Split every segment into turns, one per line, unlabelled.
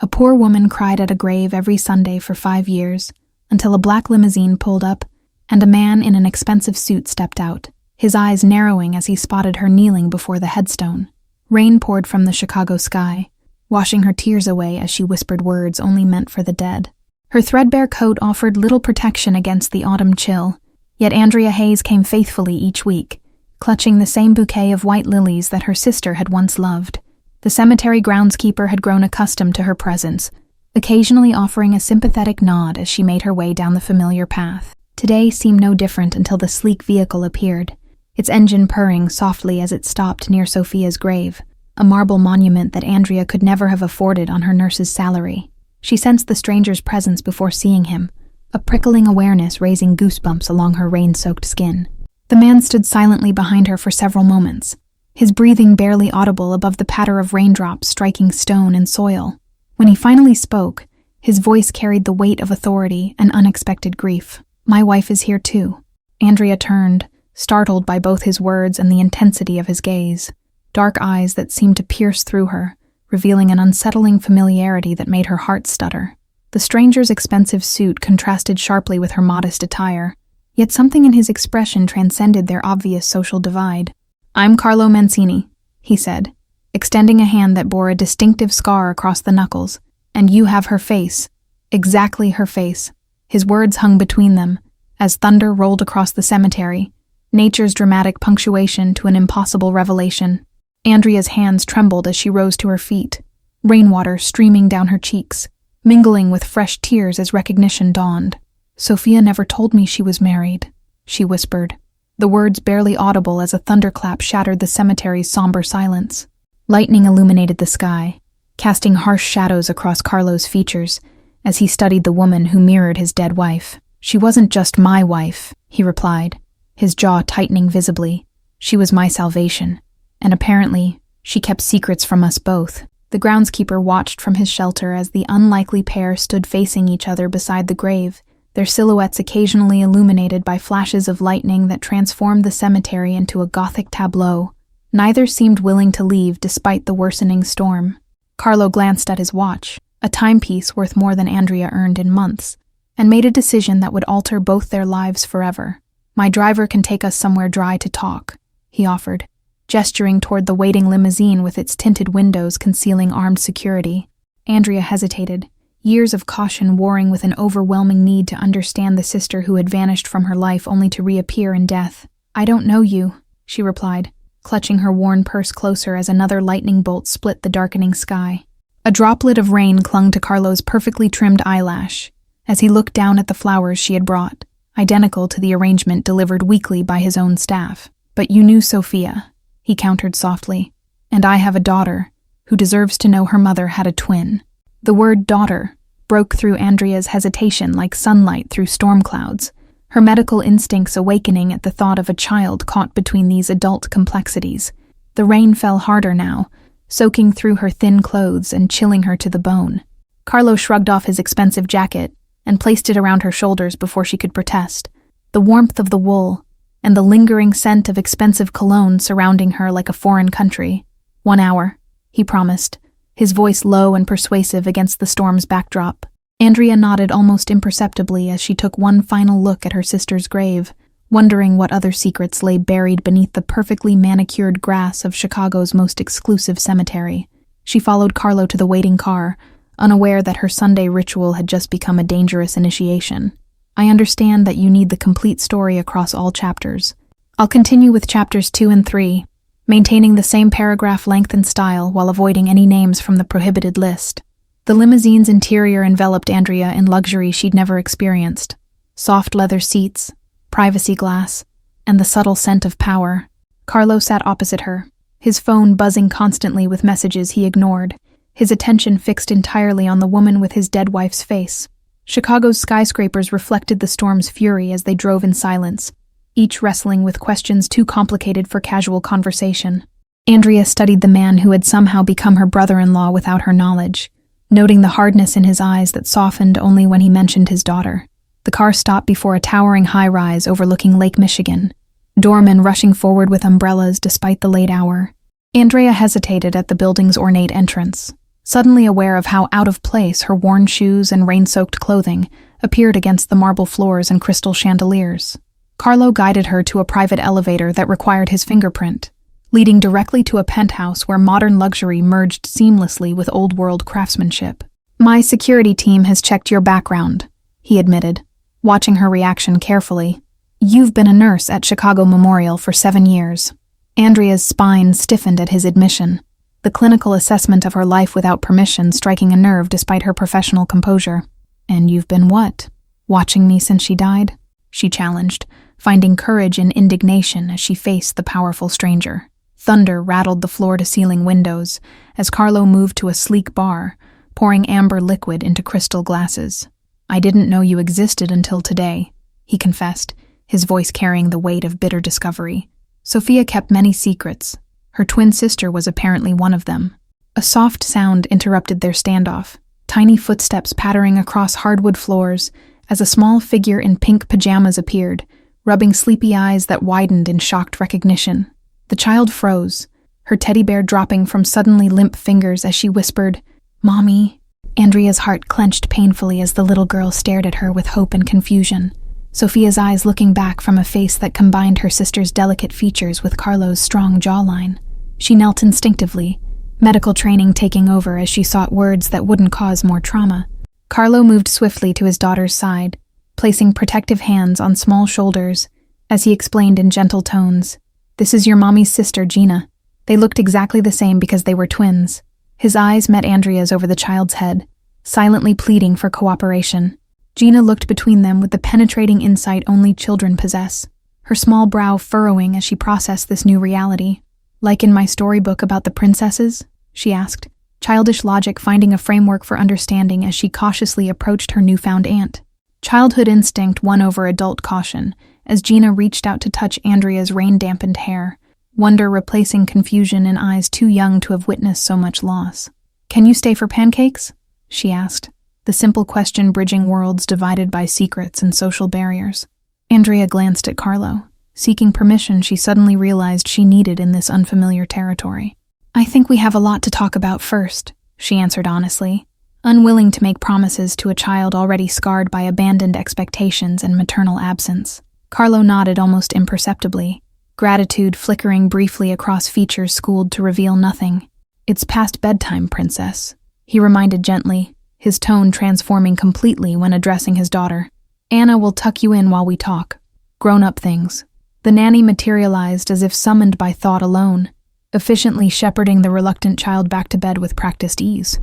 A poor woman cried at a grave every Sunday for 5 years, until a black limousine pulled up and a man in an expensive suit stepped out, his eyes narrowing as he spotted her kneeling before the headstone. Rain poured from the Chicago sky, washing her tears away as she whispered words only meant for the dead. Her threadbare coat offered little protection against the autumn chill, yet Andrea Hayes came faithfully each week, clutching the same bouquet of white lilies that her sister had once loved. The cemetery groundskeeper had grown accustomed to her presence, occasionally offering a sympathetic nod as she made her way down the familiar path. Today seemed no different until the sleek vehicle appeared, its engine purring softly as it stopped near Sophia's grave, a marble monument that Andrea could never have afforded on her nurse's salary. She sensed the stranger's presence before seeing him, a prickling awareness raising goosebumps along her rain-soaked skin. The man stood silently behind her for several moments, his breathing barely audible above the patter of raindrops striking stone and soil. When he finally spoke, his voice carried the weight of authority and unexpected grief. "My wife is here too." Andrea turned, startled by both his words and the intensity of his gaze. Dark eyes that seemed to pierce through her, revealing an unsettling familiarity that made her heart stutter. The stranger's expensive suit contrasted sharply with her modest attire, yet something in his expression transcended their obvious social divide. "I'm Carlo Mancini," he said, extending a hand that bore a distinctive scar across the knuckles. "And you have her face. Exactly her face." His words hung between them, as thunder rolled across the cemetery, nature's dramatic punctuation to an impossible revelation. Andrea's hands trembled as she rose to her feet, rainwater streaming down her cheeks, mingling with fresh tears as recognition dawned. "Sophia never told me she was married," she whispered, the words barely audible as a thunderclap shattered the cemetery's somber silence. Lightning illuminated the sky, casting harsh shadows across Carlo's features as he studied the woman who mirrored his dead wife. "She wasn't just my wife," he replied, his jaw tightening visibly. "She was my salvation, and apparently, she kept secrets from us both." The groundskeeper watched from his shelter as the unlikely pair stood facing each other beside the grave, their silhouettes occasionally illuminated by flashes of lightning that transformed the cemetery into a Gothic tableau. Neither seemed willing to leave despite the worsening storm. Carlo glanced at his watch, a timepiece worth more than Andrea earned in months, and made a decision that would alter both their lives forever. "My driver can take us somewhere dry to talk," he offered, gesturing toward the waiting limousine with its tinted windows concealing armed security. Andrea hesitated, years of caution warring with an overwhelming need to understand the sister who had vanished from her life only to reappear in death. "I don't know you," she replied, clutching her worn purse closer as another lightning bolt split the darkening sky. A droplet of rain clung to Carlo's perfectly trimmed eyelash as he looked down at the flowers she had brought, identical to the arrangement delivered weekly by his own staff. "But you knew Sophia," he countered softly, "and I have a daughter who deserves to know her mother had a twin." The word daughter broke through Andrea's hesitation like sunlight through storm clouds, her medical instincts awakening at the thought of a child caught between these adult complexities. The rain fell harder now, soaking through her thin clothes and chilling her to the bone. Carlo shrugged off his expensive jacket and placed it around her shoulders before she could protest, the warmth of the wool and the lingering scent of expensive cologne surrounding her like a foreign country. "1 hour," he promised, his voice low and persuasive against the storm's backdrop. Andrea nodded almost imperceptibly as she took one final look at her sister's grave, wondering what other secrets lay buried beneath the perfectly manicured grass of Chicago's most exclusive cemetery. She followed Carlo to the waiting car, unaware that her Sunday ritual had just become a dangerous initiation. "I understand that you need the complete story across all chapters. I'll continue with chapters 2 and 3, maintaining the same paragraph length and style while avoiding any names from the prohibited list." The limousine's interior enveloped Andrea in luxury she'd never experienced. Soft leather seats, privacy glass, and the subtle scent of power. Carlo sat opposite her, his phone buzzing constantly with messages he ignored, his attention fixed entirely on the woman with his dead wife's face. Chicago's skyscrapers reflected the storm's fury as they drove in silence, each wrestling with questions too complicated for casual conversation. Andrea studied the man who had somehow become her brother-in-law without her knowledge, noting the hardness in his eyes that softened only when he mentioned his daughter. The car stopped before a towering high-rise overlooking Lake Michigan, doormen rushing forward with umbrellas despite the late hour. Andrea hesitated at the building's ornate entrance, suddenly aware of how out of place her worn shoes and rain-soaked clothing appeared against the marble floors and crystal chandeliers. Carlo guided her to a private elevator that required his fingerprint, leading directly to a penthouse where modern luxury merged seamlessly with old-world craftsmanship. "My security team has checked your background," he admitted, watching her reaction carefully. "You've been a nurse at Chicago Memorial for 7 years. Andrea's spine stiffened at his admission, the clinical assessment of her life without permission striking a nerve despite her professional composure. "And you've been what? Watching me since she died?" she challenged, finding courage in indignation as she faced the powerful stranger. Thunder rattled the floor-to-ceiling windows as Carlo moved to a sleek bar, pouring amber liquid into crystal glasses. "I didn't know you existed until today," he confessed, his voice carrying the weight of bitter discovery. Sophia kept many secrets. Her twin sister was apparently one of them. A soft sound interrupted their standoff, tiny footsteps pattering across hardwood floors as a small figure in pink pajamas appeared, rubbing sleepy eyes that widened in shocked recognition. The child froze, her teddy bear dropping from suddenly limp fingers as she whispered, "Mommy." Andrea's heart clenched painfully as the little girl stared at her with hope and confusion, Sophia's eyes looking back from a face that combined her sister's delicate features with Carlo's strong jawline. She knelt instinctively, medical training taking over as she sought words that wouldn't cause more trauma. Carlo moved swiftly to his daughter's side, placing protective hands on small shoulders as he explained in gentle tones, "This is your mommy's sister, Gina. They looked exactly the same because they were twins." His eyes met Andrea's over the child's head, silently pleading for cooperation. Gina looked between them with the penetrating insight only children possess, her small brow furrowing as she processed this new reality. "Like in my storybook about the princesses?" she asked, childish logic finding a framework for understanding as she cautiously approached her newfound aunt. Childhood instinct won over adult caution as Gina reached out to touch Andrea's rain-dampened hair, wonder replacing confusion in eyes too young to have witnessed so much loss. "Can you stay for pancakes?" she asked, the simple question bridging worlds divided by secrets and social barriers. Andrea glanced at Carlo, seeking permission she suddenly realized she needed in this unfamiliar territory. "I think we have a lot to talk about first," she answered honestly, unwilling to make promises to a child already scarred by abandoned expectations and maternal absence. Carlo nodded almost imperceptibly, gratitude flickering briefly across features schooled to reveal nothing. "It's past bedtime, princess," he reminded gently, his tone transforming completely when addressing his daughter. "Anna will tuck you in while we talk. Grown-up things." The nanny materialized as if summoned by thought alone, efficiently shepherding the reluctant child back to bed with practiced ease.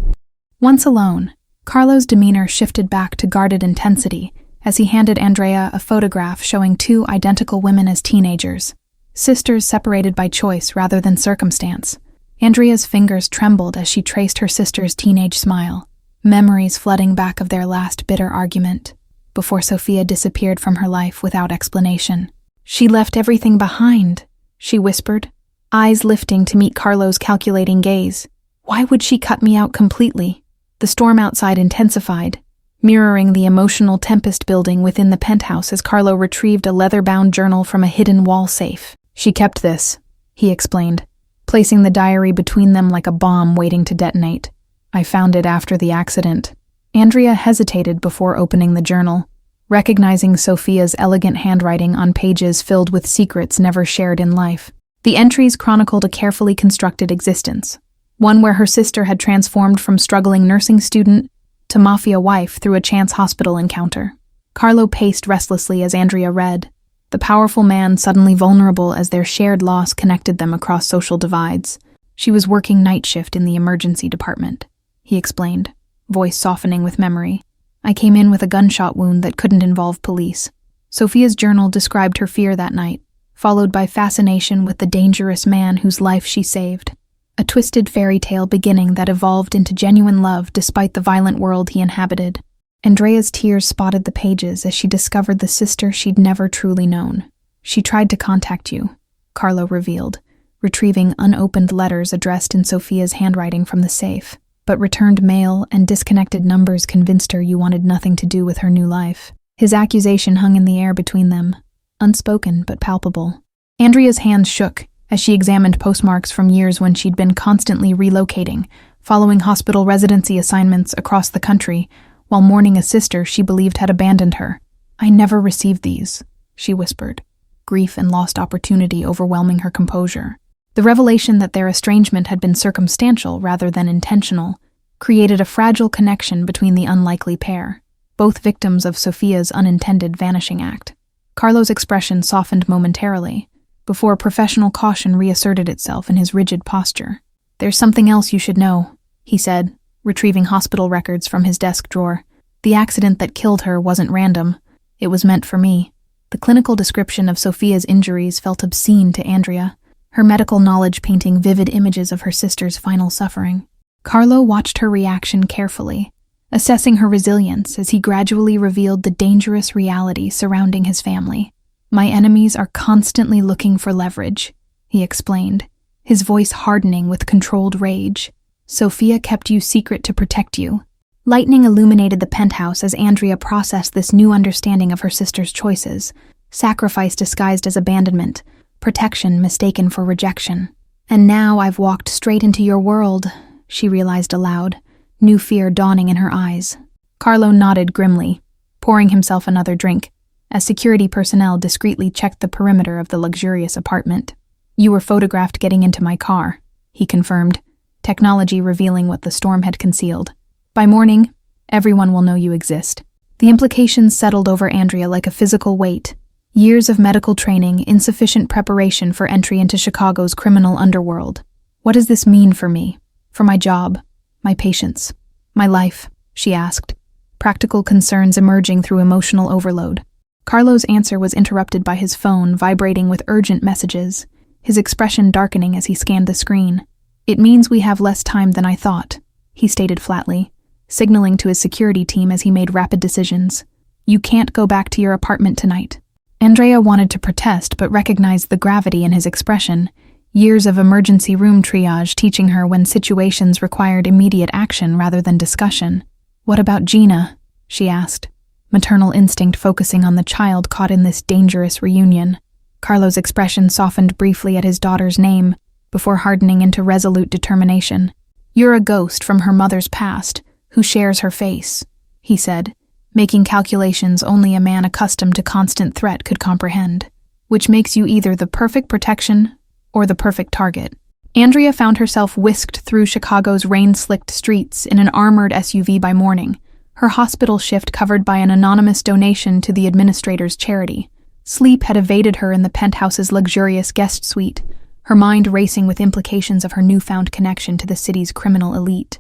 Once alone, Carlo's demeanor shifted back to guarded intensity as he handed Andrea a photograph showing 2 identical women as teenagers, sisters separated by choice rather than circumstance. Andrea's fingers trembled as she traced her sister's teenage smile, memories flooding back of their last bitter argument, before Sophia disappeared from her life without explanation. "She left everything behind," she whispered, eyes lifting to meet Carlo's calculating gaze. "Why would she cut me out completely?" The storm outside intensified, mirroring the emotional tempest building within the penthouse as Carlo retrieved a leather-bound journal from a hidden wall safe. "She kept this," he explained, placing the diary between them like a bomb waiting to detonate. "I found it after the accident." Andrea hesitated before opening the journal, recognizing Sophia's elegant handwriting on pages filled with secrets never shared in life. The entries chronicled a carefully constructed existence, one where her sister had transformed from struggling nursing student to mafia wife through a chance hospital encounter. Carlo paced restlessly as Andrea read, the powerful man suddenly vulnerable as their shared loss connected them across social divides. "She was working night shift in the emergency department," he explained, voice softening with memory. "I came in with a gunshot wound that couldn't involve police." Sophia's journal described her fear that night, followed by fascination with the dangerous man whose life she saved. A twisted fairy tale beginning that evolved into genuine love despite the violent world he inhabited. Andrea's tears spotted the pages as she discovered the sister she'd never truly known. "She tried to contact you," Carlo revealed, retrieving unopened letters addressed in Sophia's handwriting from the safe. "But returned mail and disconnected numbers convinced her you wanted nothing to do with her new life." His accusation hung in the air between them, unspoken but palpable. Andrea's hands shook as she examined postmarks from years when she'd been constantly relocating, following hospital residency assignments across the country, while mourning a sister she believed had abandoned her. "I never received these," she whispered, grief and lost opportunity overwhelming her composure. The revelation that their estrangement had been circumstantial rather than intentional created a fragile connection between the unlikely pair, both victims of Sophia's unintended vanishing act. Carlo's expression softened momentarily, before professional caution reasserted itself in his rigid posture. "There's something else you should know," he said, retrieving hospital records from his desk drawer. "The accident that killed her wasn't random. It was meant for me." The clinical description of Sophia's injuries felt obscene to Andrea, her medical knowledge painting vivid images of her sister's final suffering. Carlo watched her reaction carefully, assessing her resilience as he gradually revealed the dangerous reality surrounding his family. "My enemies are constantly looking for leverage," he explained, his voice hardening with controlled rage. "Sophia kept you secret to protect you." Lightning illuminated the penthouse as Andrea processed this new understanding of her sister's choices: sacrifice disguised as abandonment, protection mistaken for rejection. "And now I've walked straight into your world," she realized aloud, new fear dawning in her eyes. Carlo nodded grimly, pouring himself another drink, as security personnel discreetly checked the perimeter of the luxurious apartment. "You were photographed getting into my car," he confirmed, technology revealing what the storm had concealed. "By morning, everyone will know you exist." The implications settled over Andrea like a physical weight. Years of medical training, insufficient preparation for entry into Chicago's criminal underworld. "What does this mean for me? For my job, my patients, my life?" she asked, practical concerns emerging through emotional overload. Carlo's answer was interrupted by his phone vibrating with urgent messages, his expression darkening as he scanned the screen. "It means we have less time than I thought," he stated flatly, signaling to his security team as he made rapid decisions. "You can't go back to your apartment tonight." Andrea wanted to protest but recognized the gravity in his expression, years of emergency room triage teaching her when situations required immediate action rather than discussion. "What about Gina?" she asked, maternal instinct focusing on the child caught in this dangerous reunion. Carlo's expression softened briefly at his daughter's name, before hardening into resolute determination. "You're a ghost from her mother's past, who shares her face," he said, making calculations only a man accustomed to constant threat could comprehend, "which makes you either the perfect protection or the perfect target." Andrea found herself whisked through Chicago's rain-slicked streets in an armored SUV by morning, her hospital shift covered by an anonymous donation to the administrator's charity. Sleep had evaded her in the penthouse's luxurious guest suite, her mind racing with implications of her newfound connection to the city's criminal elite.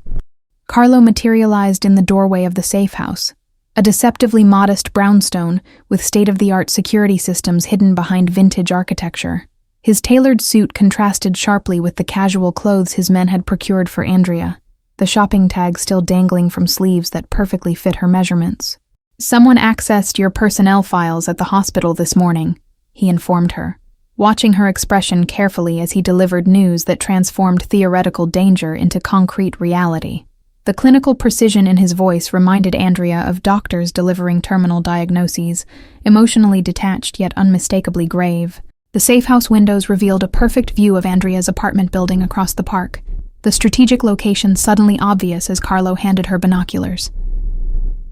Carlo materialized in the doorway of the safe house, a deceptively modest brownstone with state-of-the-art security systems hidden behind vintage architecture. His tailored suit contrasted sharply with the casual clothes his men had procured for Andrea, the shopping tag still dangling from sleeves that perfectly fit her measurements. "Someone accessed your personnel files at the hospital this morning," he informed her, watching her expression carefully as he delivered news that transformed theoretical danger into concrete reality. The clinical precision in his voice reminded Andrea of doctors delivering terminal diagnoses, emotionally detached yet unmistakably grave. The safe house windows revealed a perfect view of Andrea's apartment building across the park, the strategic location suddenly obvious as Carlo handed her binoculars.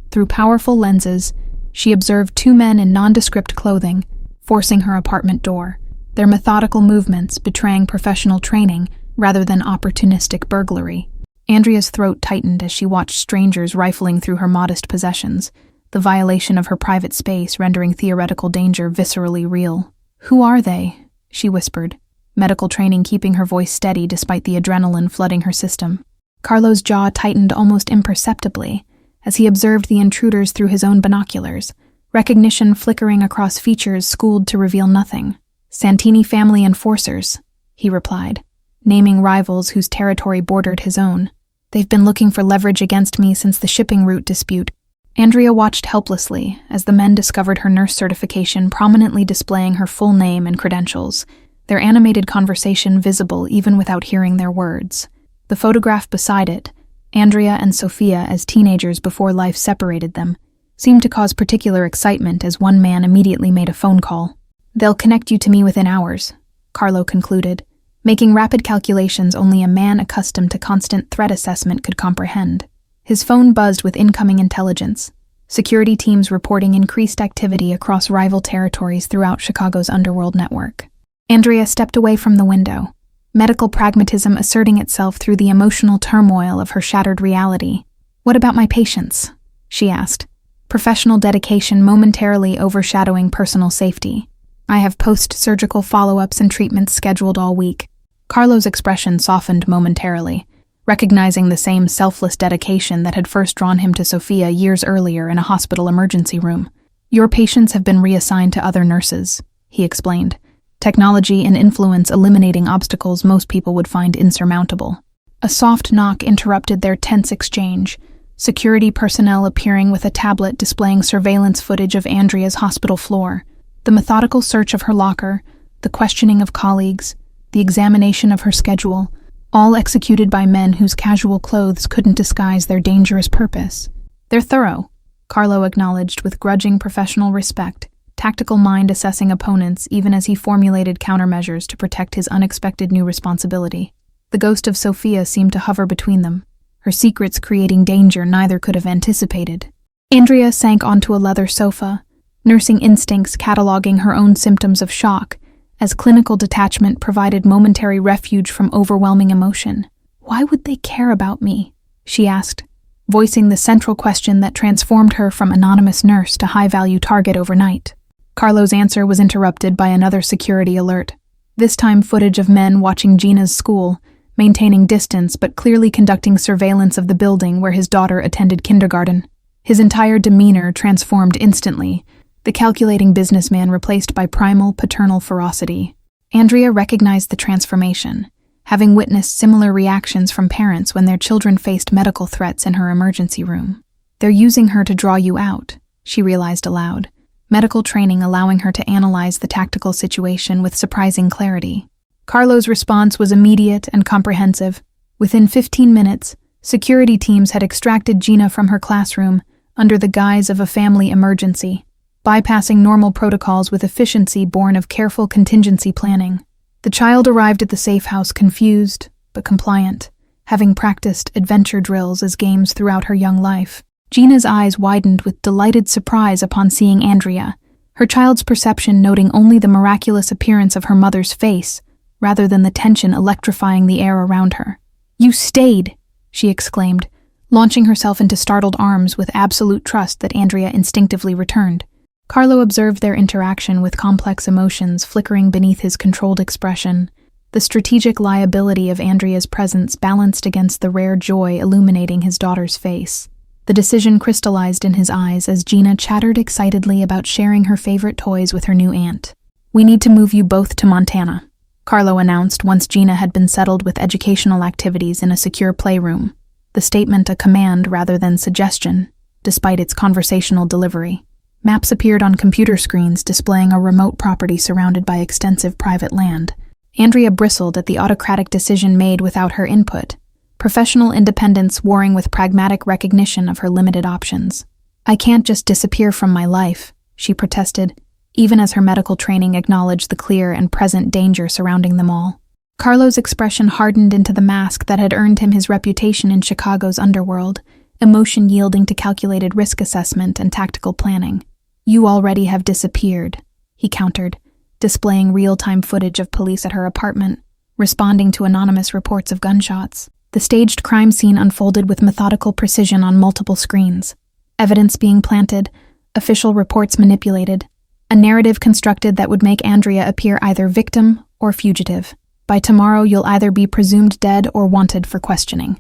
Through powerful lenses, she observed two men in nondescript clothing, forcing her apartment door, their methodical movements betraying professional training rather than opportunistic burglary. Andrea's throat tightened as she watched strangers rifling through her modest possessions, the violation of her private space rendering theoretical danger viscerally real. "Who are they?" she whispered, medical training keeping her voice steady despite the adrenaline flooding her system. Carlo's jaw tightened almost imperceptibly as he observed the intruders through his own binoculars, recognition flickering across features schooled to reveal nothing. "Santini family enforcers," he replied, naming rivals whose territory bordered his own. "They've been looking for leverage against me since the shipping route dispute." Andrea watched helplessly as the men discovered her nurse certification prominently displaying her full name and credentials, their animated conversation visible even without hearing their words. The photograph beside it, Andrea and Sophia as teenagers before life separated them, seemed to cause particular excitement as one man immediately made a phone call. "They'll connect you to me within hours," Carlo concluded, making rapid calculations only a man accustomed to constant threat assessment could comprehend. His phone buzzed with incoming intelligence, security teams reporting increased activity across rival territories throughout Chicago's underworld network. Andrea stepped away from the window, medical pragmatism asserting itself through the emotional turmoil of her shattered reality. "What about my patients?" she asked, professional dedication momentarily overshadowing personal safety. "I have post-surgical follow-ups and treatments scheduled all week." Carlo's expression softened momentarily, recognizing the same selfless dedication that had first drawn him to Sophia years earlier in a hospital emergency room. "Your patients have been reassigned to other nurses," he explained, technology and influence eliminating obstacles most people would find insurmountable. A soft knock interrupted their tense exchange, security personnel appearing with a tablet displaying surveillance footage of Andrea's hospital floor, the methodical search of her locker, the questioning of colleagues, the examination of her schedule, all executed by men whose casual clothes couldn't disguise their dangerous purpose. "They're thorough," Carlo acknowledged with grudging professional respect, tactical mind assessing opponents even as he formulated countermeasures to protect his unexpected new responsibility. The ghost of Sophia seemed to hover between them, her secrets creating danger neither could have anticipated. Andrea sank onto a leather sofa, nursing instincts cataloging her own symptoms of shock, as clinical detachment provided momentary refuge from overwhelming emotion. "Why would they care about me?" she asked, voicing the central question that transformed her from anonymous nurse to high-value target overnight. Carlo's answer was interrupted by another security alert, this time footage of men watching Gina's school, maintaining distance but clearly conducting surveillance of the building where his daughter attended kindergarten. His entire demeanor transformed instantly, the calculating businessman replaced by primal paternal ferocity. Andrea recognized the transformation, having witnessed similar reactions from parents when their children faced medical threats in her emergency room. "They're using her to draw you out," she realized aloud, medical training allowing her to analyze the tactical situation with surprising clarity. Carlo's response was immediate and comprehensive. Within 15 minutes, security teams had extracted Gina from her classroom under the guise of a family emergency, bypassing normal protocols with efficiency born of careful contingency planning. The child arrived at the safe house confused, but compliant, having practiced adventure drills as games throughout her young life. Gina's eyes widened with delighted surprise upon seeing Andrea, her child's perception noting only the miraculous appearance of her mother's face, rather than the tension electrifying the air around her. "You stayed!" she exclaimed, launching herself into startled arms with absolute trust that Andrea instinctively returned. Carlo observed their interaction with complex emotions flickering beneath his controlled expression, the strategic liability of Andrea's presence balanced against the rare joy illuminating his daughter's face. The decision crystallized in his eyes as Gina chattered excitedly about sharing her favorite toys with her new aunt. "We need to move you both to Montana," Carlo announced once Gina had been settled with educational activities in a secure playroom, the statement a command rather than suggestion, despite its conversational delivery. Maps appeared on computer screens displaying a remote property surrounded by extensive private land. Andrea bristled at the autocratic decision made without her input, professional independence warring with pragmatic recognition of her limited options. "I can't just disappear from my life," she protested, even as her medical training acknowledged the clear and present danger surrounding them all. Carlo's expression hardened into the mask that had earned him his reputation in Chicago's underworld, emotion yielding to calculated risk assessment and tactical planning. "You already have disappeared," he countered, displaying real-time footage of police at her apartment, responding to anonymous reports of gunshots. The staged crime scene unfolded with methodical precision on multiple screens. Evidence being planted, official reports manipulated, a narrative constructed that would make Andrea appear either victim or fugitive. "By tomorrow, you'll either be presumed dead or wanted for questioning,"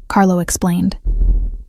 Carlo explained,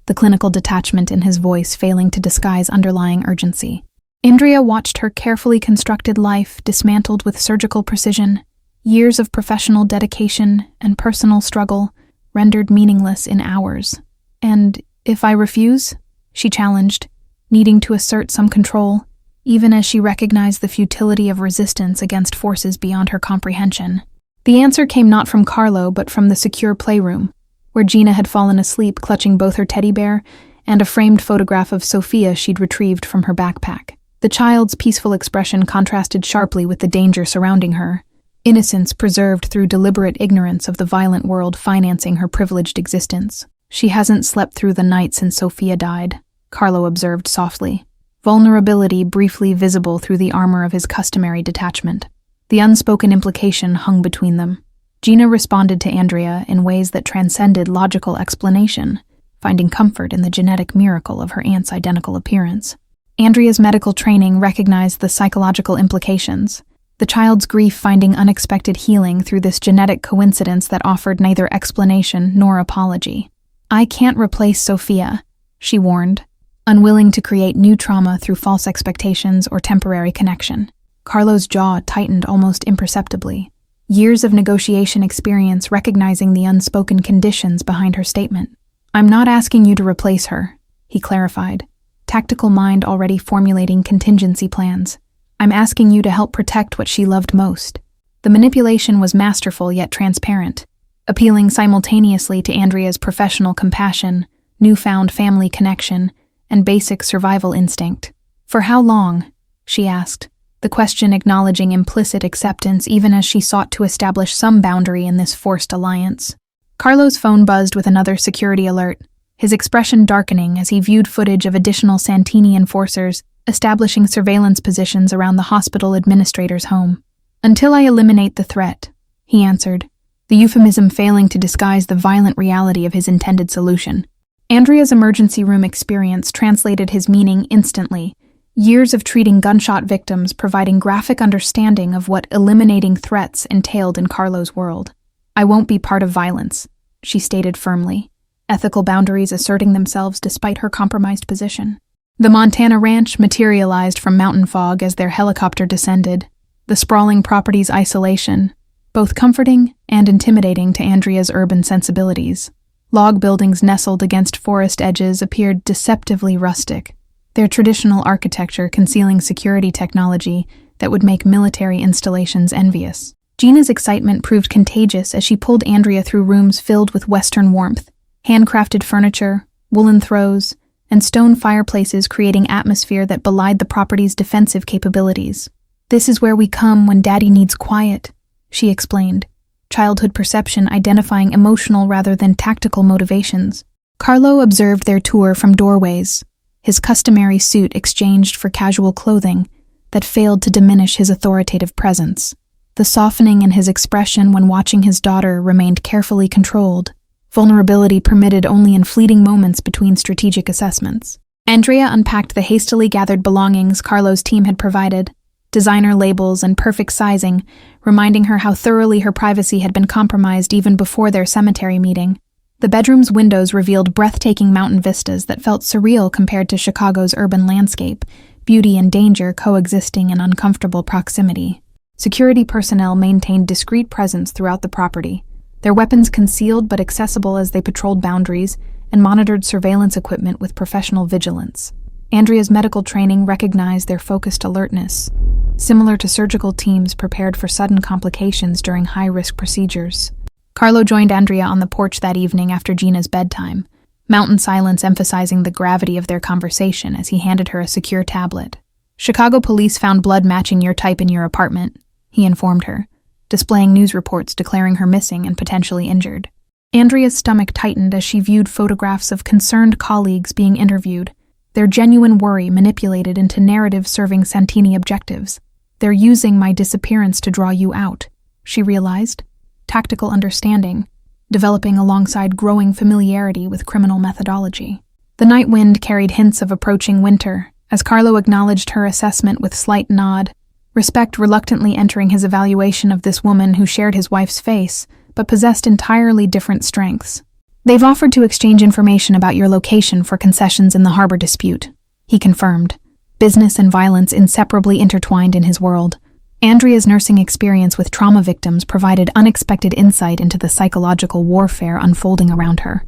the clinical detachment in his voice failing to disguise underlying urgency. Andrea watched her carefully constructed life dismantled with surgical precision, years of professional dedication and personal struggle rendered meaningless in hours. "And if I refuse?" she challenged, needing to assert some control, even as she recognized the futility of resistance against forces beyond her comprehension. The answer came not from Carlo but from the secure playroom, where Gina had fallen asleep clutching both her teddy bear and a framed photograph of Sophia she'd retrieved from her backpack. The child's peaceful expression contrasted sharply with the danger surrounding her, innocence preserved through deliberate ignorance of the violent world financing her privileged existence. She hasn't slept through the night since Sophia died, Carlo observed softly, vulnerability briefly visible through the armor of his customary detachment. The unspoken implication hung between them. Gina responded to Andrea in ways that transcended logical explanation, finding comfort in the genetic miracle of her aunt's identical appearance. Andrea's medical training recognized the psychological implications, the child's grief finding unexpected healing through this genetic coincidence that offered neither explanation nor apology. "I can't replace Sophia," she warned, unwilling to create new trauma through false expectations or temporary connection. Carlo's jaw tightened almost imperceptibly, years of negotiation experience recognizing the unspoken conditions behind her statement. "I'm not asking you to replace her," he clarified, tactical mind already formulating contingency plans. "I'm asking you to help protect what she loved most." The manipulation was masterful yet transparent, appealing simultaneously to Andrea's professional compassion, newfound family connection, and basic survival instinct. "For how long?" she asked, the question acknowledging implicit acceptance even as she sought to establish some boundary in this forced alliance. Carlo's phone buzzed with another security alert, his expression darkening as he viewed footage of additional Santini enforcers establishing surveillance positions around the hospital administrator's home. "Until I eliminate the threat," he answered, the euphemism failing to disguise the violent reality of his intended solution. Andrea's emergency room experience translated his meaning instantly, years of treating gunshot victims providing graphic understanding of what eliminating threats entailed in Carlo's world. "I won't be part of violence," she stated firmly, ethical boundaries asserting themselves despite her compromised position. The Montana ranch materialized from mountain fog as their helicopter descended, the sprawling property's isolation, both comforting and intimidating to Andrea's urban sensibilities. Log buildings nestled against forest edges appeared deceptively rustic, their traditional architecture concealing security technology that would make military installations envious. Gina's excitement proved contagious as she pulled Andrea through rooms filled with Western warmth, handcrafted furniture, woolen throws, and stone fireplaces creating atmosphere that belied the property's defensive capabilities. "This is where we come when Daddy needs quiet," she explained, childhood perception identifying emotional rather than tactical motivations. Carlo observed their tour from doorways, his customary suit exchanged for casual clothing that failed to diminish his authoritative presence. The softening in his expression when watching his daughter remained carefully controlled, vulnerability permitted only in fleeting moments between strategic assessments. Andrea unpacked the hastily gathered belongings Carlo's team had provided, designer labels and perfect sizing, reminding her how thoroughly her privacy had been compromised even before their cemetery meeting. The bedroom's windows revealed breathtaking mountain vistas that felt surreal compared to Chicago's urban landscape, beauty and danger coexisting in uncomfortable proximity. Security personnel maintained discreet presence throughout the property, their weapons concealed but accessible as they patrolled boundaries and monitored surveillance equipment with professional vigilance. Andrea's medical training recognized their focused alertness, similar to surgical teams prepared for sudden complications during high-risk procedures. Carlo joined Andrea on the porch that evening after Gina's bedtime, mountain silence emphasizing the gravity of their conversation as he handed her a secure tablet. "Chicago police found blood matching your type in your apartment," he informed her, displaying news reports declaring her missing and potentially injured. Andrea's stomach tightened as she viewed photographs of concerned colleagues being interviewed, their genuine worry manipulated into narrative serving Santini objectives. "They're using my disappearance to draw you out," she realized, tactical understanding, developing alongside growing familiarity with criminal methodology. The night wind carried hints of approaching winter, as Carlo acknowledged her assessment with slight nod, respect reluctantly entering his evaluation of this woman who shared his wife's face, but possessed entirely different strengths. "They've offered to exchange information about your location for concessions in the harbor dispute," he confirmed, business and violence inseparably intertwined in his world. Andrea's nursing experience with trauma victims provided unexpected insight into the psychological warfare unfolding around her.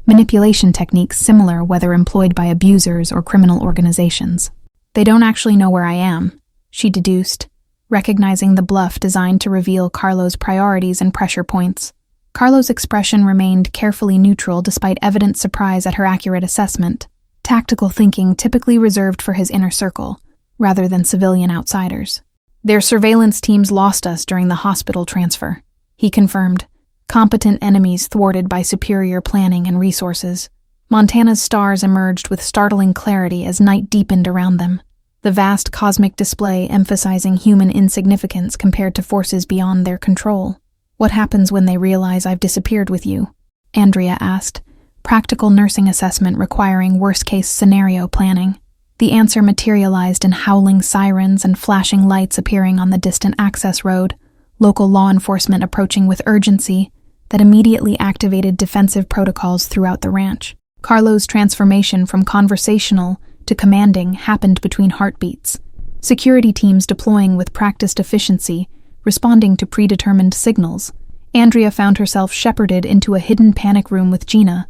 Manipulation techniques similar whether employed by abusers or criminal organizations. "They don't actually know where I am," she deduced, recognizing the bluff designed to reveal Carlo's priorities and pressure points. Carlo's expression remained carefully neutral despite evident surprise at her accurate assessment, tactical thinking typically reserved for his inner circle, rather than civilian outsiders. Their surveillance teams lost us during the hospital transfer, he confirmed. Competent enemies thwarted by superior planning and resources. Montana's stars emerged with startling clarity as night deepened around them, the vast cosmic display emphasizing human insignificance compared to forces beyond their control. What happens when they realize I've disappeared with you? Andrea asked, practical nursing assessment requiring worst-case scenario planning. The answer materialized in howling sirens and flashing lights appearing on the distant access road, local law enforcement approaching with urgency that immediately activated defensive protocols throughout the ranch. Carlo's transformation from conversational to commanding happened between heartbeats, security teams deploying with practiced efficiency, responding to predetermined signals. Andrea found herself shepherded into a hidden panic room with Gina,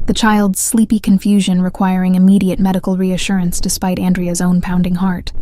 the child's sleepy confusion requiring immediate medical reassurance despite Andrea's own pounding heart.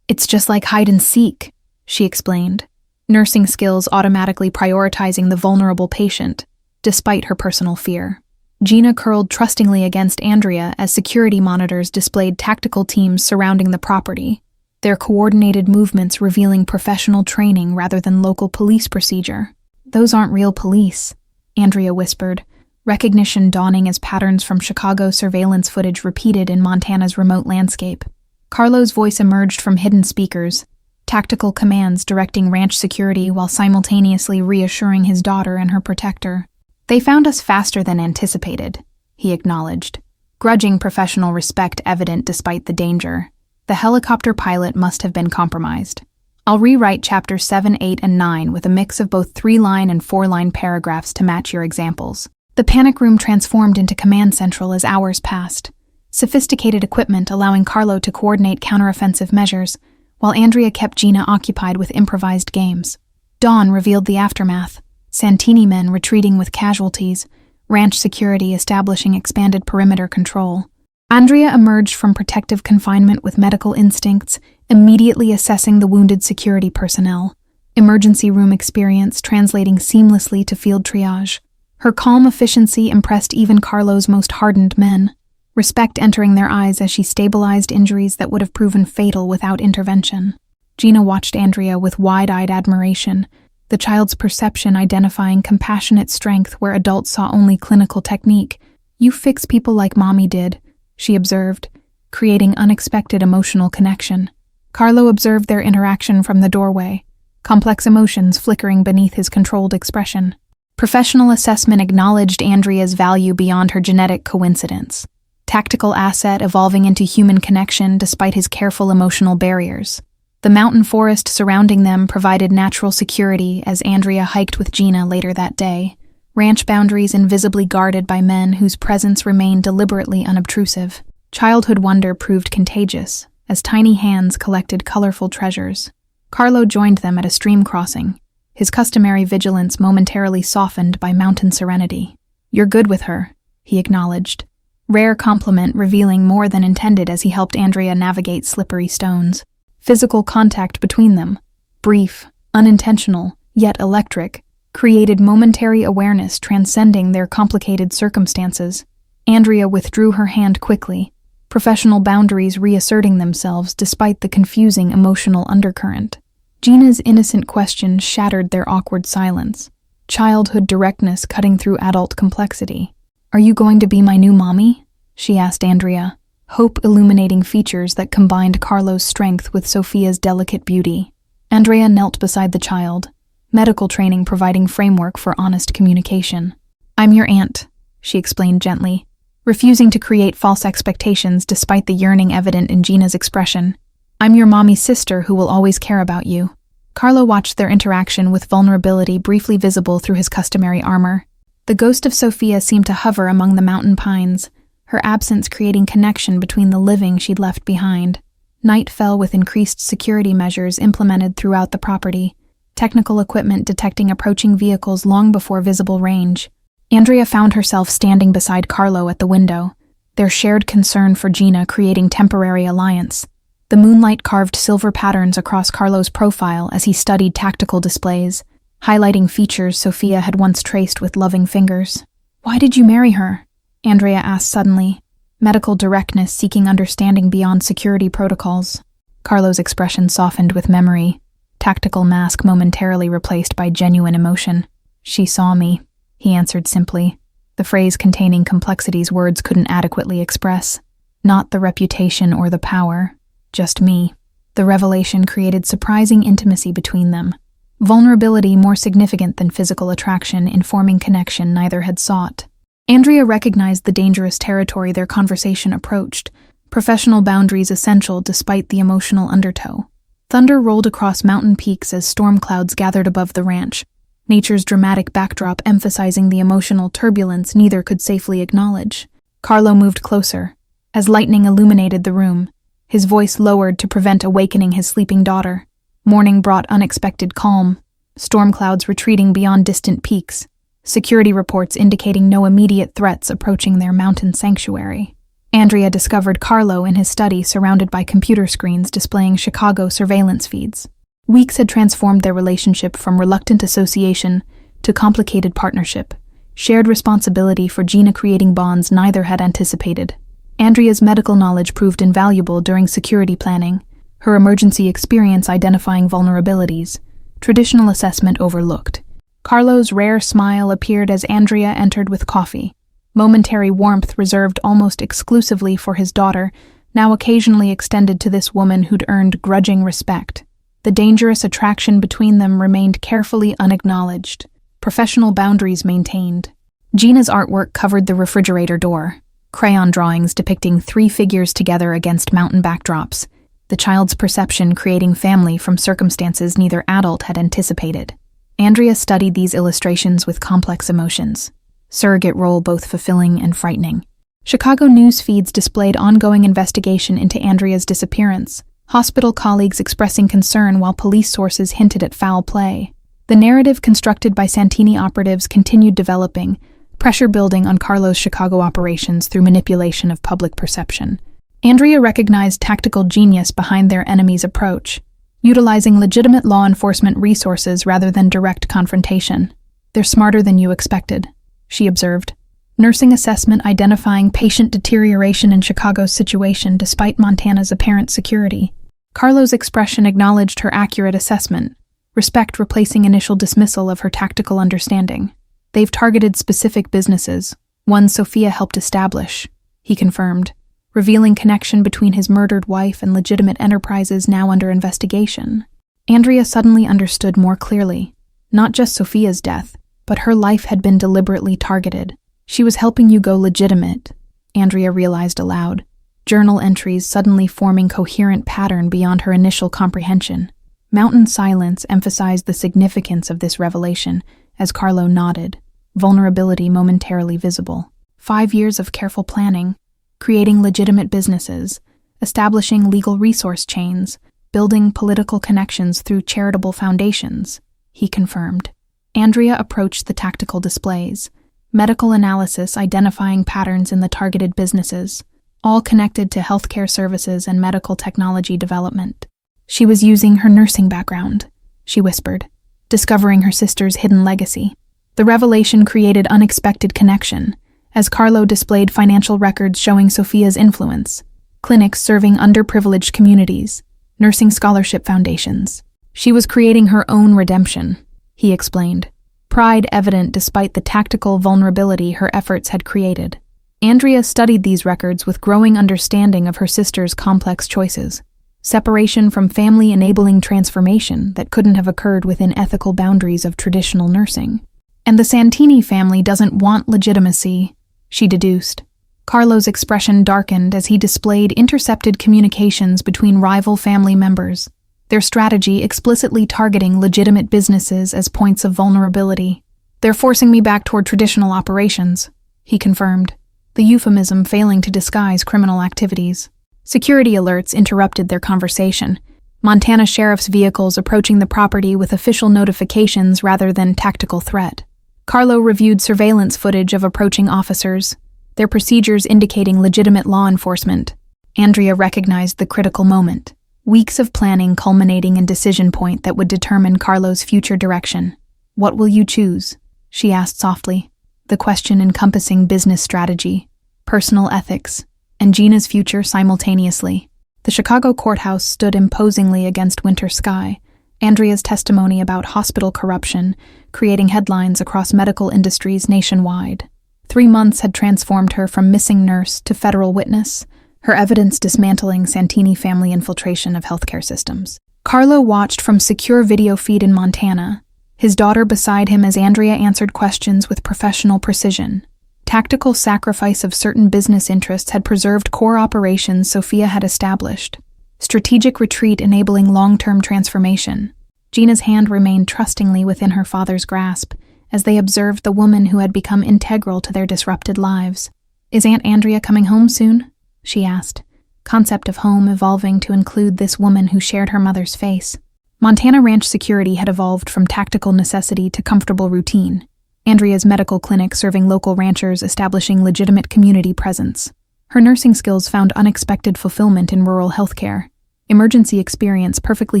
It's just like hide and seek, she explained, nursing skills automatically prioritizing the vulnerable patient, despite her personal fear. Gina curled trustingly against Andrea as security monitors displayed tactical teams surrounding the property, their coordinated movements revealing professional training rather than local police procedure. Those aren't real police, Andrea whispered, recognition dawning as patterns from Chicago surveillance footage repeated in Montana's remote landscape. Carlo's voice emerged from hidden speakers, tactical commands directing ranch security while simultaneously reassuring his daughter and her protector. They found us faster than anticipated, he acknowledged, grudging professional respect evident despite the danger. The helicopter pilot must have been compromised. I'll rewrite chapters 7, 8, and 9 with a mix of both 3-line and 4-line paragraphs to match your examples. The panic room transformed into command central as hours passed, sophisticated equipment allowing Carlo to coordinate counteroffensive measures, while Andrea kept Gina occupied with improvised games. Dawn revealed the aftermath. Santini men retreating with casualties, ranch security establishing expanded perimeter control. Andrea emerged from protective confinement with medical instincts, immediately assessing the wounded security personnel, emergency room experience translating seamlessly to field triage. Her calm efficiency impressed even Carlo's most hardened men, respect entering their eyes as she stabilized injuries that would have proven fatal without intervention. Gina watched Andrea with wide-eyed admiration, the child's perception identifying compassionate strength where adults saw only clinical technique. You fix people like Mommy did, she observed, creating unexpected emotional connection. Carlo observed their interaction from the doorway, complex emotions flickering beneath his controlled expression. Professional assessment acknowledged Andrea's value beyond her genetic coincidence. Tactical asset evolving into human connection despite his careful emotional barriers. The mountain forest surrounding them provided natural security as Andrea hiked with Gina later that day, ranch boundaries invisibly guarded by men whose presence remained deliberately unobtrusive. Childhood wonder proved contagious as tiny hands collected colorful treasures. Carlo joined them at a stream crossing, his customary vigilance momentarily softened by mountain serenity. You're good with her, he acknowledged, rare compliment revealing more than intended as he helped Andrea navigate slippery stones. Physical contact between them, brief, unintentional, yet electric, created momentary awareness transcending their complicated circumstances. Andrea withdrew her hand quickly, professional boundaries reasserting themselves despite the confusing emotional undercurrent. Gina's innocent question shattered their awkward silence, childhood directness cutting through adult complexity. Are you going to be my new mommy? She asked Andrea, hope illuminating features that combined Carlo's strength with Sophia's delicate beauty. Andrea knelt beside the child, medical training providing framework for honest communication. I'm your aunt, she explained gently, refusing to create false expectations despite the yearning evident in Gina's expression. I'm your mommy's sister who will always care about you. Carlo watched their interaction with vulnerability briefly visible through his customary armor. The ghost of Sophia seemed to hover among the mountain pines, her absence creating connection between the living she'd left behind. Night fell with increased security measures implemented throughout the property, technical equipment detecting approaching vehicles long before visible range. Andrea found herself standing beside Carlo at the window, their shared concern for Gina creating temporary alliance. The moonlight carved silver patterns across Carlo's profile as he studied tactical displays, highlighting features Sophia had once traced with loving fingers. Why did you marry her? Andrea asked suddenly, medical directness seeking understanding beyond security protocols. Carlo's expression softened with memory. tactical mask momentarily replaced by genuine emotion. "She saw me," he answered simply, the phrase containing complexities words couldn't adequately express. Not the reputation or the power, just me. The revelation created surprising intimacy between them. Vulnerability more significant than physical attraction in forming connection neither had sought. Andrea recognized the dangerous territory their conversation approached, professional boundaries essential despite the emotional undertow. Thunder rolled across mountain peaks as storm clouds gathered above the ranch, nature's dramatic backdrop emphasizing the emotional turbulence neither could safely acknowledge. Carlo moved closer. As lightning illuminated the room, his voice lowered to prevent awakening his sleeping daughter. Morning brought unexpected calm, storm clouds retreating beyond distant peaks, security reports indicating no immediate threats approaching their mountain sanctuary. Andrea discovered Carlo in his study surrounded by computer screens displaying Chicago surveillance feeds. Weeks had transformed their relationship from reluctant association to complicated partnership, shared responsibility for Gina-creating bonds neither had anticipated. Andrea's medical knowledge proved invaluable during security planning, her emergency experience identifying vulnerabilities, traditional assessment overlooked. Carlo's rare smile appeared as Andrea entered with coffee, momentary warmth reserved almost exclusively for his daughter, now occasionally extended to this woman who'd earned grudging respect. The dangerous attraction between them remained carefully unacknowledged, professional boundaries maintained. Gina's artwork covered the refrigerator door, crayon drawings depicting 3 figures together against mountain backdrops, the child's perception creating family from circumstances neither adult had anticipated. Andrea studied these illustrations with complex emotions, surrogate role both fulfilling and frightening. Chicago news feeds displayed ongoing investigation into Andrea's disappearance, hospital colleagues expressing concern while police sources hinted at foul play. The narrative constructed by Santini operatives continued developing, pressure building on Carlo's Chicago operations through manipulation of public perception. Andrea recognized tactical genius behind their enemy's approach, utilizing legitimate law enforcement resources rather than direct confrontation. "They're smarter than you expected," she observed. Nursing assessment identifying patient deterioration in Chicago's situation despite Montana's apparent security. Carlo's expression acknowledged her accurate assessment, respect replacing initial dismissal of her tactical understanding. "They've targeted specific businesses, one Sophia helped establish," he confirmed, revealing connection between his murdered wife and legitimate enterprises now under investigation. Andrea suddenly understood more clearly. Not just Sophia's death, but her life had been deliberately targeted. "She was helping you go legitimate," Andrea realized aloud, journal entries suddenly forming coherent pattern beyond her initial comprehension. Mountain silence emphasized the significance of this revelation as Carlo nodded, vulnerability momentarily visible. 5 years of careful planning, creating legitimate businesses, establishing legal resource chains, building political connections through charitable foundations, he confirmed. Andrea approached the tactical displays, medical analysis identifying patterns in the targeted businesses, all connected to healthcare services and medical technology development. She was using her nursing background, she whispered, discovering her sister's hidden legacy. The revelation created unexpected connection, as Carlo displayed financial records showing Sophia's influence, clinics serving underprivileged communities, nursing scholarship foundations. She was creating her own redemption, he explained, pride evident despite the tactical vulnerability her efforts had created. Andrea studied these records with growing understanding of her sister's complex choices. Separation from family enabling transformation that couldn't have occurred within ethical boundaries of traditional nursing. And the Santini family doesn't want legitimacy, she deduced. Carlo's expression darkened as he displayed intercepted communications between rival family members, their strategy explicitly targeting legitimate businesses as points of vulnerability. "They're forcing me back toward traditional operations," he confirmed, the euphemism failing to disguise criminal activities. Security alerts interrupted their conversation, Montana sheriff's vehicles approaching the property with official notifications rather than tactical threat. Carlo reviewed surveillance footage of approaching officers, their procedures indicating legitimate law enforcement. Andrea recognized the critical moment, weeks of planning culminating in decision point that would determine Carlo's future direction. "What will you choose?" she asked softly, the question encompassing business strategy, personal ethics, and Gina's future simultaneously. The Chicago courthouse stood imposingly against winter sky, Andrea's testimony about hospital corruption, creating headlines across medical industries nationwide. 3 months had transformed her from missing nurse to federal witness, her evidence dismantling Santini family infiltration of healthcare systems. Carlo watched from secure video feed in Montana, his daughter beside him as Andrea answered questions with professional precision. Tactical sacrifice of certain business interests had preserved core operations Sophia had established. Strategic retreat enabling long-term transformation. Gina's hand remained trustingly within her father's grasp as they observed the woman who had become integral to their disrupted lives. "Is Aunt Andrea coming home soon?" she asked, concept of home evolving to include this woman who shared her mother's face. Montana ranch security had evolved from tactical necessity to comfortable routine. Andrea's medical clinic serving local ranchers, establishing legitimate community presence. Her nursing skills found unexpected fulfillment in rural healthcare. Emergency experience perfectly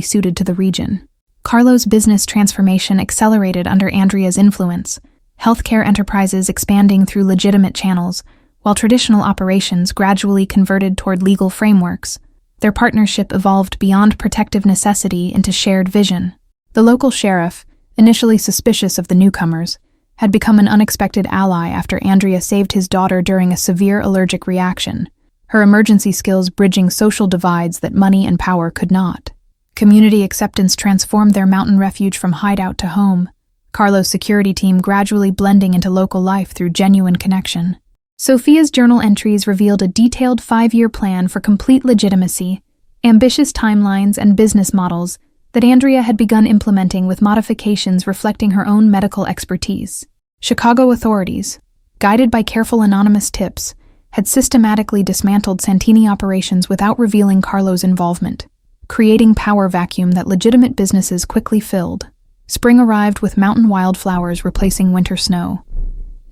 suited to the region. Carlo's business transformation accelerated under Andrea's influence, healthcare enterprises expanding through legitimate channels, while traditional operations gradually converted toward legal frameworks. Their partnership evolved beyond protective necessity into shared vision. The local sheriff, initially suspicious of the newcomers, had become an unexpected ally after Andrea saved his daughter during a severe allergic reaction, her emergency skills bridging social divides that money and power could not. Community acceptance transformed their mountain refuge from hideout to home, Carlo's security team gradually blending into local life through genuine connection. Sophia's journal entries revealed a detailed 5-year plan for complete legitimacy, ambitious timelines, and business models that Andrea had begun implementing with modifications reflecting her own medical expertise. Chicago authorities, guided by careful anonymous tips, had systematically dismantled Santini operations without revealing Carlo's involvement, creating power vacuum that legitimate businesses quickly filled. Spring arrived with mountain wildflowers replacing winter snow,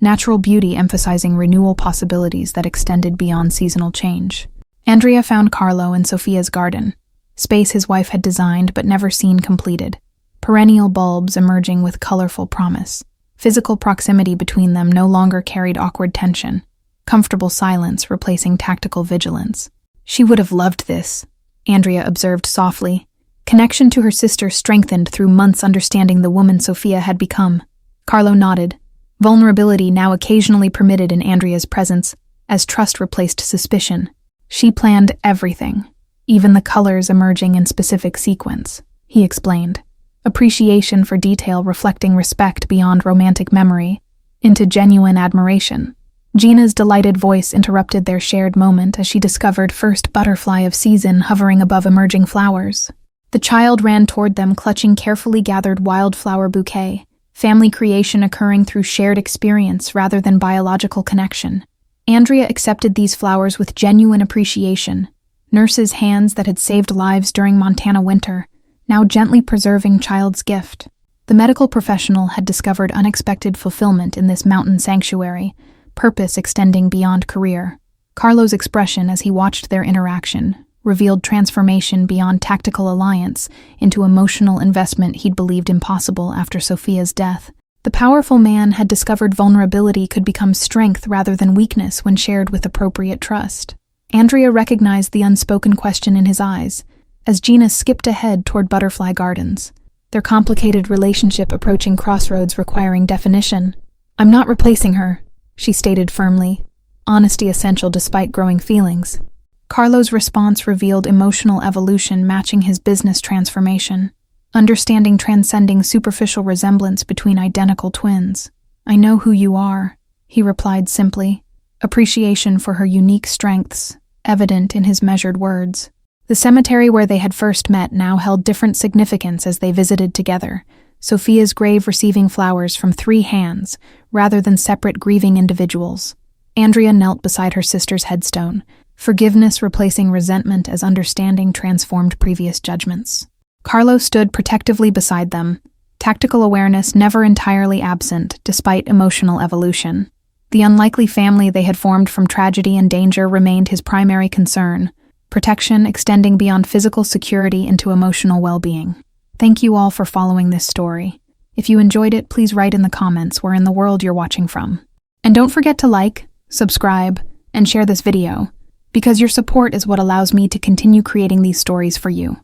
natural beauty emphasizing renewal possibilities that extended beyond seasonal change. Andrea found Carlo in Sophia's garden, space his wife had designed but never seen completed, perennial bulbs emerging with colorful promise. Physical proximity between them no longer carried awkward tension, comfortable silence replacing tactical vigilance. "She would have loved this," Andrea observed softly. Connection to her sister strengthened through months understanding the woman Sophia had become. Carlo nodded, vulnerability now occasionally permitted in Andrea's presence, as trust replaced suspicion. "She planned everything, even the colors emerging in specific sequence," he explained. Appreciation for detail reflecting respect beyond romantic memory into genuine admiration. Gina's delighted voice interrupted their shared moment as she discovered first butterfly of season hovering above emerging flowers. The child ran toward them clutching carefully gathered wildflower bouquet, family creation occurring through shared experience rather than biological connection. Andrea accepted these flowers with genuine appreciation, nurse's hands that had saved lives during Montana winter, now gently preserving child's gift. The medical professional had discovered unexpected fulfillment in this mountain sanctuary, purpose extending beyond career. Carlo's expression as he watched their interaction revealed transformation beyond tactical alliance into emotional investment he'd believed impossible after Sophia's death. The powerful man had discovered vulnerability could become strength rather than weakness when shared with appropriate trust. Andrea recognized the unspoken question in his eyes, as Gina skipped ahead toward Butterfly Gardens, their complicated relationship approaching crossroads requiring definition. "I'm not replacing her," she stated firmly, honesty essential despite growing feelings. Carlo's response revealed emotional evolution matching his business transformation, understanding transcending superficial resemblance between identical twins. "I know who you are," he replied simply, appreciation for her unique strengths evident in his measured words. The cemetery where they had first met now held different significance as they visited together, Sophia's grave receiving flowers from 3 hands, rather than separate grieving individuals. Andrea knelt beside her sister's headstone, forgiveness replacing resentment as understanding transformed previous judgments. Carlo stood protectively beside them, tactical awareness never entirely absent despite emotional evolution. The unlikely family they had formed from tragedy and danger remained his primary concern, protection extending beyond physical security into emotional well-being. Thank you all for following this story. If you enjoyed it, please write in the comments where in the world you're watching from. And don't forget to like, subscribe, and share this video, because your support is what allows me to continue creating these stories for you.